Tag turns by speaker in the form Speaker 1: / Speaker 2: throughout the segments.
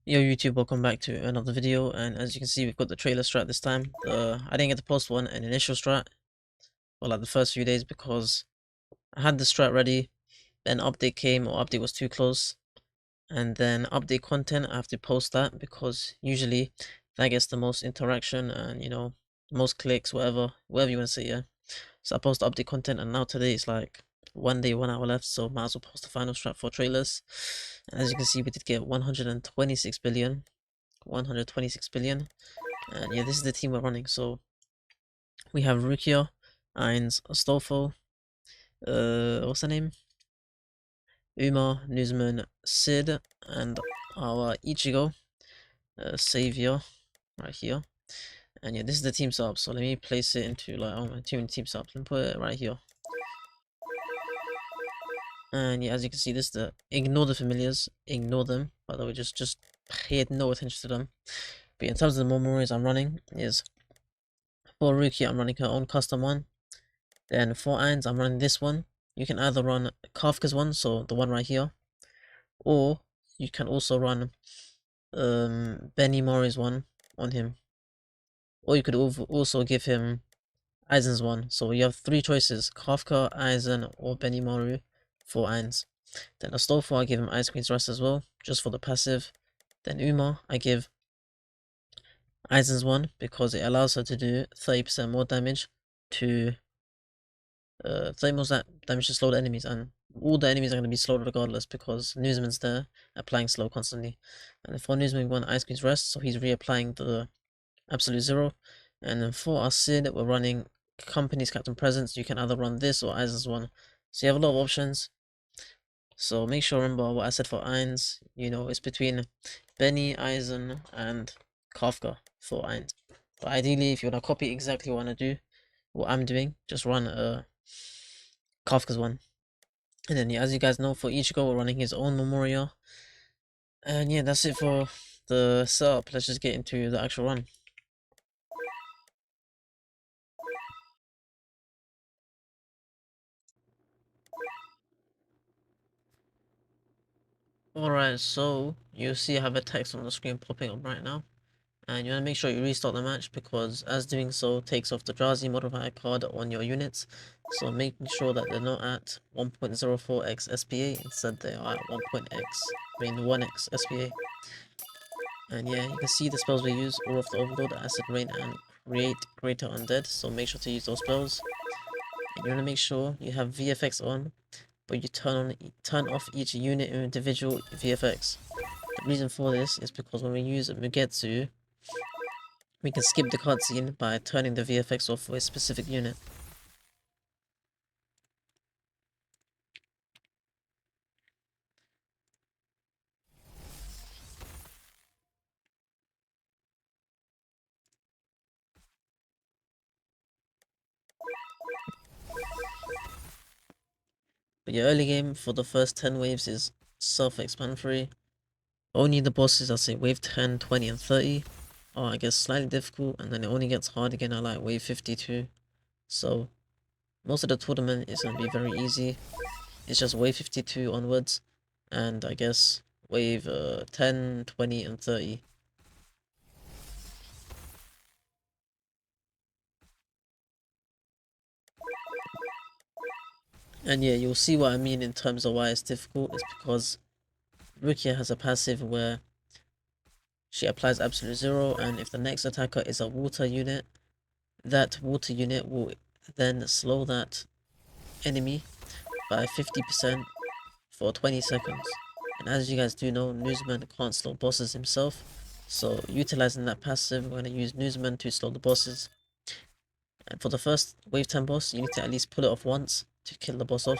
Speaker 1: Yo YouTube, welcome back to another video, and as you can see we've got the trailer strat this time. I didn't get to post an initial strat for like the first few days because I had the strat ready, then update came or update was too close, and then update content I have to post that because usually that gets the most interaction and most clicks, whatever you want to say, yeah. So I post update content, and now today it's like 1 day, 1 hour left, so might as well post the final strat for trailers. And as you can see, we did get 126 billion. 126 billion. And yeah, this is the team we're running. So we have Rukia, Ainz, Astolfo, what's her name? Uma, Newsman, Sid, and our Ichigo, Savior, right here. And yeah, this is the team setup. So let me place it into like my team setup. Let me put it right here. And yeah, as you can see, this is the ignore the familiars, ignore them. By the way, just pay no attention to them. But in terms of the memories I'm running is for Rukia, I'm running her own custom one. Then for Ainz, I'm running this one. You can either run Kafka's one, so the one right here, or you can also run Benny Mori's one on him, or you could also give him Aizen's one. So you have three choices: Kafka, Aizen, or Benny Mori for Ainz. Then Astolfo, I give him Ice Queen's Rest as well, just for the passive. Then Uma, I give Aizen's one because it allows her to do 30% more damage to 30 more damage to slowed enemies, and all the enemies are going to be slowed regardless because Newsman's there applying slow constantly. And for Newsman, we want Ice Queen's Rest, so he's reapplying the absolute zero. And then for our Sid, we're running Company's Captain Presence. You can either run this or Aizen's one, so you have a lot of options. So make sure remember what I said for Ainz. It's between Benny, Aizen, and Kafka for Ainz. But ideally, if you want to copy exactly what I want to do, what I'm doing, just run Kafka's one. And then yeah, as you guys know, for Ichigo we're running his own memorial. And yeah, that's it for the setup. Let's just get into the actual run. Alright, so you see I have a text on the screen popping up right now. And you want to make sure you restart the match because as doing so takes off the Drazi modifier card on your units. So making sure that they're not at 1.04x SPA, instead they are at 1x SPA. And yeah, you can see the spells we use: Aura of the Overlord, Acid Rain, and Create Greater Undead. So make sure to use those spells. And you want to make sure you have VFX on, but you turn off each unit individual VFX. The reason for this is because when we use Mugetsu, we can skip the cutscene by turning the VFX off for a specific unit. But your early game for the first 10 waves is self-explanatory. Only the bosses, I'll say wave 10, 20, and 30 are, I guess, slightly difficult, and then it only gets hard again at like wave 52. So most of the tournament is going to be very easy. It's just wave 52 onwards, and I guess wave 10, 20, and 30. And yeah, you'll see what I mean in terms of why it's difficult. It's because Rukia has a passive where she applies absolute zero, and if the next attacker is a water unit, that water unit will then slow that enemy by 50% for 20 seconds. And as you guys do know, Newsman can't slow bosses himself, so utilizing that passive, we're going to use Newsman to slow the bosses. And for the first wave 10 boss, you need to at least pull it off once to kill the boss off,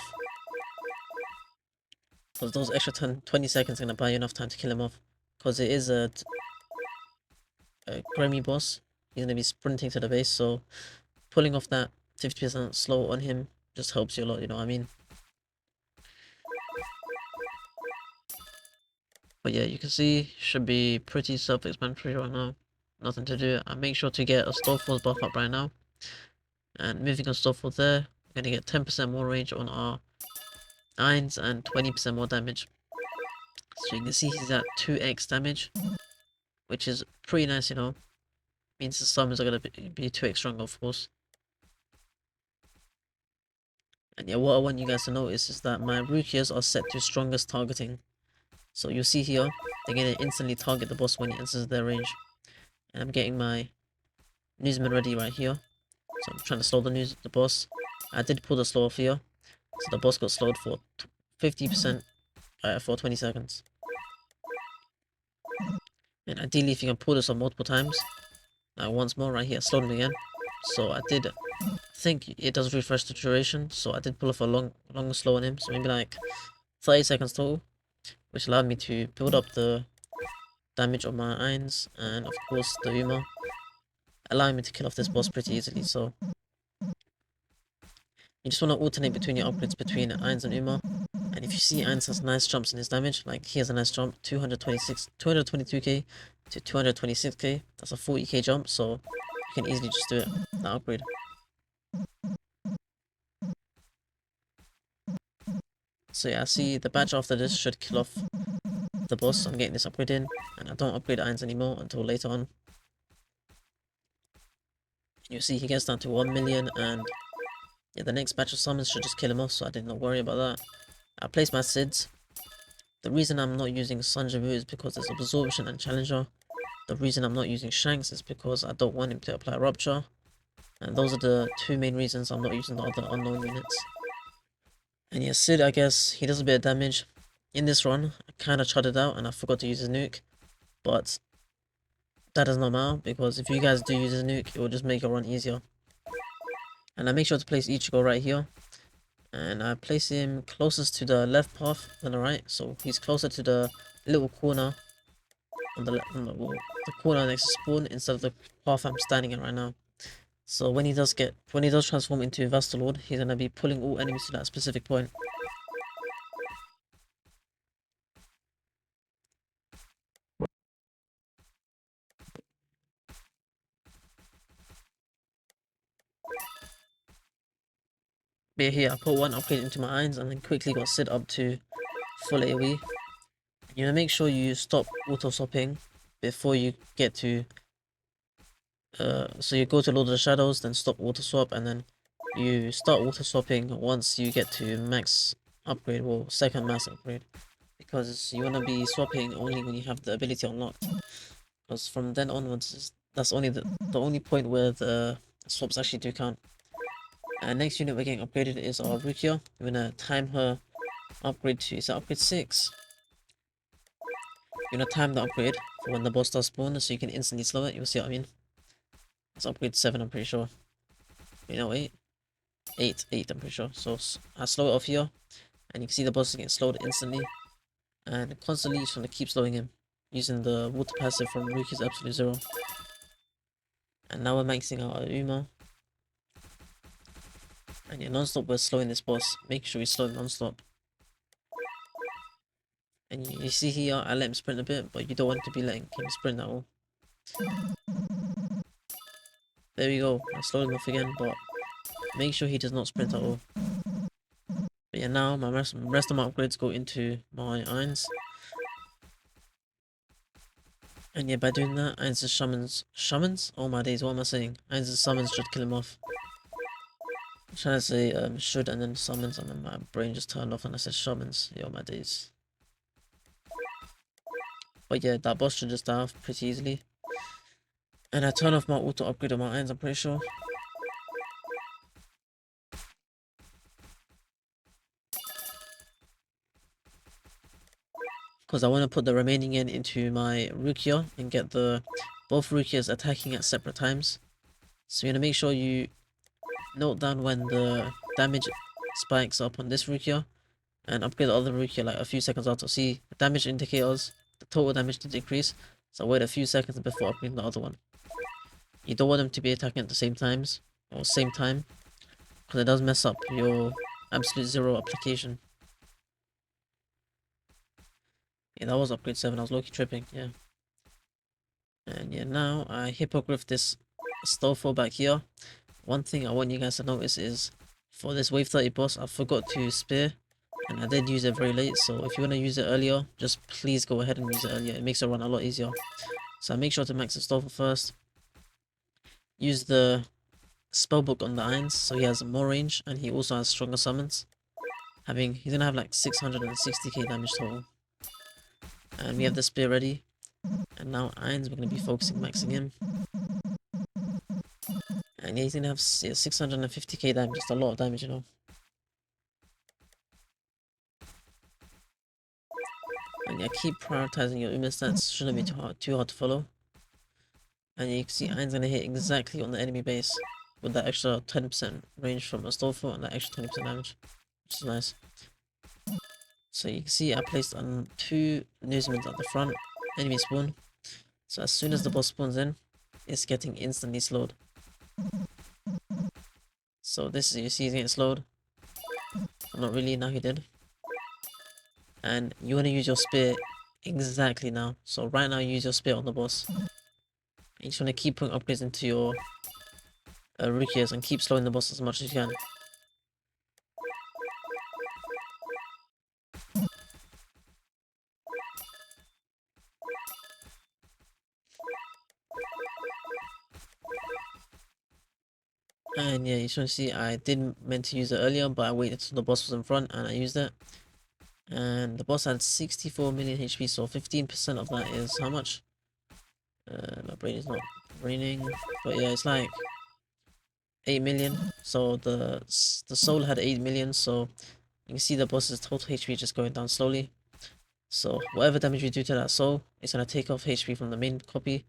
Speaker 1: because those extra 20 seconds are going to buy you enough time to kill him off, because it is a Grammy boss. He's going to be sprinting to the base, so pulling off that 50% slow on him just helps you a lot, you know what I mean? But yeah, you can see, should be pretty self-explanatory right now. Nothing to do. I make sure to get a Stormforce buff up right now. And moving on Stormforce there, we're going to get 10% more range on our Ainz and 20% more damage. So you can see he's at 2x damage, which is pretty nice, you know. Means the summons are gonna be 2x strong, of course. And yeah, what I want you guys to notice is that my Rukias are set to strongest targeting. So you'll see here, they're gonna instantly target the boss when he enters their range. And I'm getting my newsman ready right here. So I'm trying to slow the boss. I did pull the slow off here. So the boss got slowed for 50% for 20 seconds. And ideally if you can pull this off multiple times, now once more right here, slowed him again. So I did think it does refresh the duration, so I did pull off a longer slow on him, so maybe like 30 seconds total, which allowed me to build up the damage on my irons, and of course the Uma, allowing me to kill off this boss pretty easily. So you just want to alternate between your upgrades between irons and Uma, and if you see irons has nice jumps in his damage, like he has a nice jump, 222k to 226k, that's a 40k jump, so you can easily just do it, that upgrade. So yeah, I see the badge after this should kill off the boss. I'm getting this upgrade in, and I don't upgrade irons anymore until later on. You see he gets down to 1 million, and yeah, the next batch of summons should just kill him off, so I did not worry about that. I placed my Sids. The reason I'm not using Sanjavu is because there's Absorption and Challenger. The reason I'm not using Shanks is because I don't want him to apply Rupture. And those are the two main reasons I'm not using the other unknown units. And yeah, Sid, I guess, he does a bit of damage. In this run, I kind of chutted out and I forgot to use his nuke. But that does not matter, because if you guys do use his nuke, it will just make your run easier. And I make sure to place Ichigo right here. And I place him closest to the left path than the right. So he's closer to the little corner on the the corner next to spawn instead of the path I'm standing in right now. So when he does transform into Vastalord, he's gonna be pulling all enemies to that specific point. But here I put one upgrade into my irons and then quickly got Sid up to full AoE. You wanna make sure you stop auto swapping before you get to so you go to Lord of the Shadows, then stop auto swap, and then you start auto swapping once you get to max upgrade, or second max upgrade, because you wanna be swapping only when you have the ability unlocked. Because from then onwards, that's only the only point where the swaps actually do count. And next unit we're getting upgraded is our Rukia. We're gonna time her upgrade to, is that upgrade 6? You're gonna time the upgrade for when the boss does spawn, so you can instantly slow it. You'll see what I mean. It's upgrade 7, I'm pretty sure. Wait, no, 8. 8, I'm pretty sure. So I slow it off here, and you can see the boss is getting slowed instantly. And constantly just want to keep slowing him, using the water passive from Ruki's Absolute Zero. And now we're maxing out our Uma. And yeah, non-stop we're slowing this boss. Make sure we slow him non-stop. And you see here, I let him sprint a bit, but you don't want to be letting him sprint at all. There we go, I slowed him off again, but make sure he does not sprint at all. But yeah, now my rest of my upgrades go into my irons. And yeah, by doing that, Irons' summons? Oh my days, what am I saying? Irons' summons should kill him off. I'm trying to say should and then summons, and then my brain just turned off and I said summons. Yo, my days. But yeah, that boss should just die off pretty easily. And I turn off my auto upgrade on my irons, I'm pretty sure. Because I want to put the remaining into my Rukia and get both Rukias attacking at separate times. So you're going to make sure you note down when the damage spikes up on this Rukia, and upgrade the other Rukia like a few seconds after. See, the damage indicators, the total damage did decrease, so wait a few seconds before upgrading the other one. You don't want them to be attacking at the same times, or same time, because it does mess up your Absolute Zero application. Yeah, that was upgrade 7, I was low-key tripping, yeah. And yeah, now I hippogriff this Stofo back here. One thing I want you guys to notice is, for this wave 30 boss, I forgot to spear And I did use it very late, so if you want to use it earlier, just please go ahead and use it earlier. It makes the run a lot easier. So make sure to max the Stoffel first. Use the spellbook on the Irons, so he has more range, and he also has stronger summons. He's gonna have like 660k damage total. And we have the spear ready. And now Irons, we're gonna be focusing maxing him. And yeah, he's gonna have 650k damage, just a lot of damage, you know. And yeah, keep prioritizing your Uma stats, shouldn't be too hard to follow. And yeah, you can see Iron's gonna hit exactly on the enemy base with that extra 10% range from a Astolfo and that extra 20% damage, which is nice. So you can see I placed on 2 newsmen at the front, enemy spawn. So as soon as the boss spawns in, it's getting instantly slowed. So this is, you see he's getting slowed. Not really, now he did. And you want to use your spear exactly now. So right now use your spear on the boss. You just want to keep putting upgrades into your Rukias and keep slowing the boss as much as you can. And yeah, you just want to see I didn't meant to use it earlier, but I waited until the boss was in front and I used it. And the boss had 64 million HP, so 15% of that is how much? My brain is not braining, but yeah, it's like 8 million. So the soul had 8 million, so you can see the boss's total HP just going down slowly. So whatever damage you do to that soul, it's gonna take off HP from the main copy.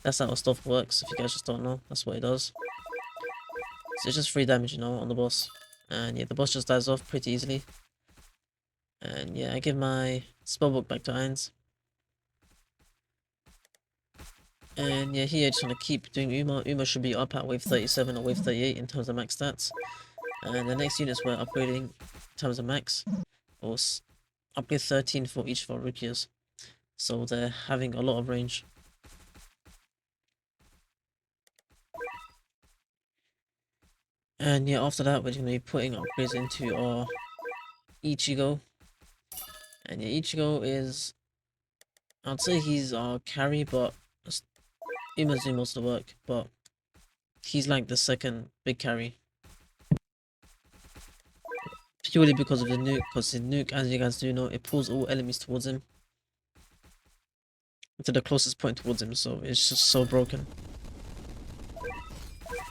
Speaker 1: That's how stuff works. If you guys just don't know, that's what it does. So it's just free damage, you know, on the boss. And yeah, the boss just dies off pretty easily. And yeah, I give my spellbook back to Irons. And yeah, here I just want to keep doing Uma. Uma should be up at wave 37 or wave 38 in terms of max stats. And the next units we're upgrading in terms of max. Or upgrade 13 for each of our Rukias. So they're having a lot of range. And yeah, after that we're going to be putting upgrades into our Ichigo. And yeah, Ichigo is... I'd say he's our carry, but Uma's doing most of the work, but he's like the second big carry. Purely because of the nuke, because his nuke, as you guys do know, it pulls all enemies towards him. To the closest point towards him, so it's just so broken.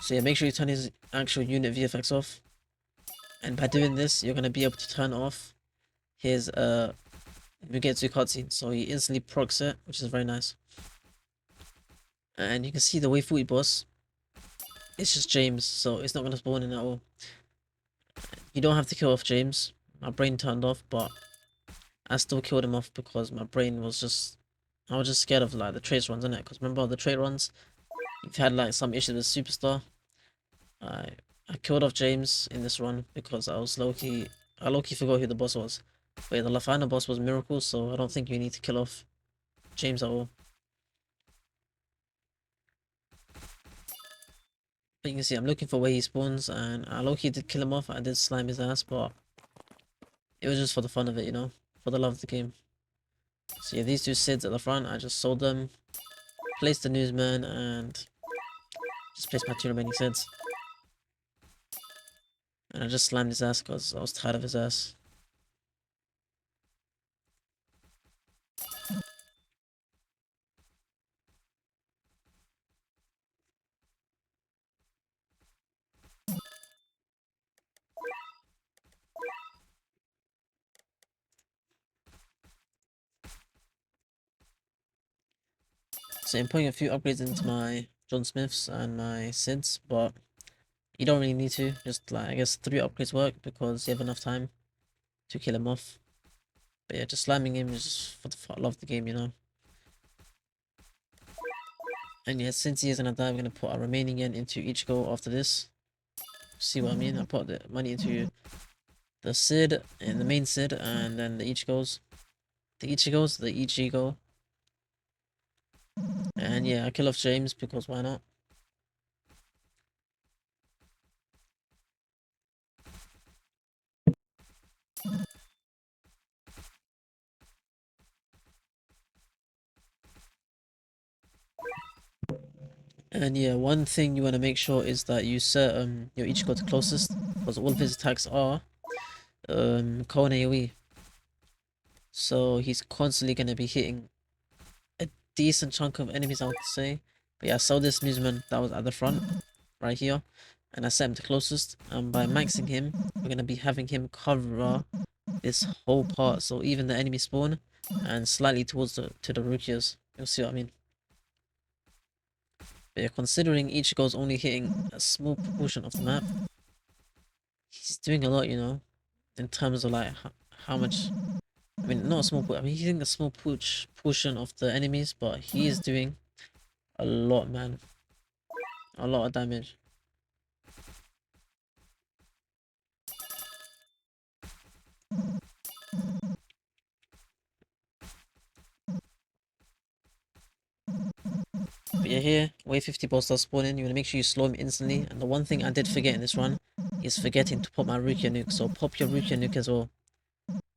Speaker 1: So yeah, make sure you turn his actual unit VFX off. And by doing this, you're going to be able to turn off his Mugetsu cutscene. So he instantly procs it, which is very nice. And you can see the wave 40 boss. It's just James, so it's not going to spawn in at all. You don't have to kill off James. My brain turned off, but I still killed him off because my brain was just... I was just scared of like the trace runs, innit? Because remember the trade runs? You've had like some issues with Superstar. I killed off James in this run because I low-key forgot who the boss was. But yeah, the final boss was Miracle, so I don't think you need to kill off James at all. But you can see I'm looking for where he spawns, and I low-key did kill him off. I did slime his ass, but it was just for the fun of it, you know? For the love of the game. So yeah, these 2 Sids at the front, I just sold them. Placed the newsman, and just placed my 2 remaining Sids. And I just slammed his ass because I was tired of his ass. So I'm putting a few upgrades into my John Smiths and my Sids, but you don't really need to. Just like, I guess 3 upgrades work because you have enough time to kill him off. But yeah, just slamming him is just for the love of the game, you know. And yeah, since he is gonna die, we're gonna put our remaining yen into each goal after this. See what I mean? I put the money into the Sid and the main Sid, and then the Ichigos. The Ichigo. And yeah, I kill off James because why not? And yeah, one thing you want to make sure is that you set your Ichigo to closest, because all of his attacks are cone AoE. So he's constantly gonna be hitting a decent chunk of enemies, I would say. But yeah, I saw this Newsman that was at the front, right here, and I set him to closest. And by maxing him, we're gonna be having him cover this whole part, so even the enemy spawn and slightly towards the Rukias. You'll see what I mean. But yeah, considering Ichigo's only hitting a small portion of the map, he's doing a lot, you know, in terms of like how much. I mean, not a small. I mean, he's hitting a small portion of the enemies, but he is doing a lot, man. A lot of damage. But yeah, here, wave 50 boss starts spawning. You want to make sure you slow him instantly. And the one thing I did forget in this run is forgetting to pop my Rukia nuke. So pop your Rukia nuke as well.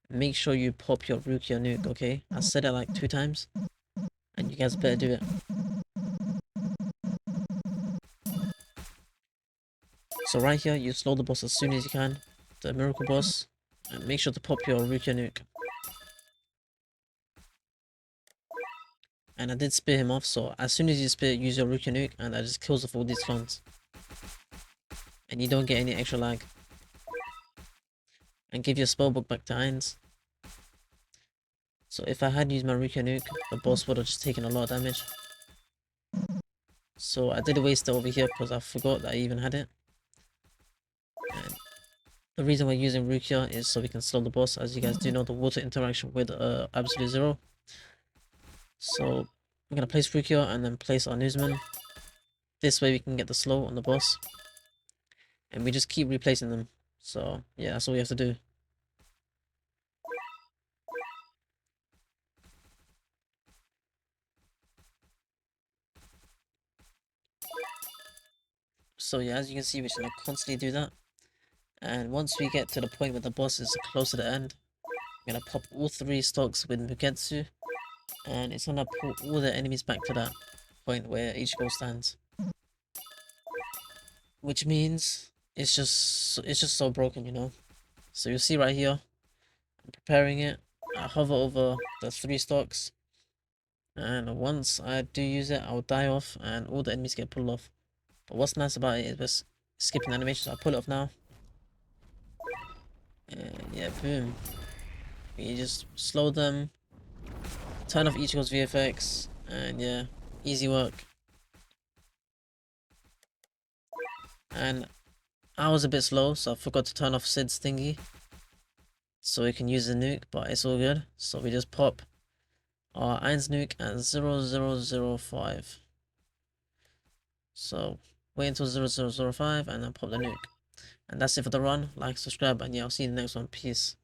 Speaker 1: Make sure you pop your Rukia nuke, okay? I said it like 2 times. And you guys better do it. So right here, you slow the boss as soon as you can. The miracle boss. And make sure to pop your Rukia nuke. And I did spear him off, so as soon as you spear, use your Rukia nuke, and that just kills off all these clones. And you don't get any extra lag. And give your spellbook back to Irons. So if I had used my Rukia nuke, the boss would have just taken a lot of damage. So I did waste it over here because I forgot that I even had it. And the reason we're using Rukia is so we can slow the boss. As you guys do know, the water interaction with Absolute Zero. So I'm gonna place Rukia and then place our Newsman. This way we can get the slow on the boss. And we just keep replacing them. So yeah, that's all we have to do. So yeah, as you can see, we're just gonna constantly do that. And once we get to the point where the boss is close to the end, I'm gonna pop all 3 stocks with Mugetsu. And it's gonna pull all the enemies back to that point where Ichigo stands. Which means it's just so broken, you know. So you'll see right here, I'm preparing it. I hover over the 3 stocks. And once I do use it, I'll die off and all the enemies get pulled off. But what's nice about it is we're skipping animation, so I'll pull it off now. And yeah, boom. You just slow them, turn off Ichigo's VFX, and yeah, easy work. And I was a bit slow, so I forgot to turn off Sid's thingy. So we can use the nuke, but it's all good. So we just pop our Irons nuke at 0005. So wait until 0005 and then pop the nuke. And that's it for the run. Like, subscribe, and yeah, I'll see you in the next one. Peace.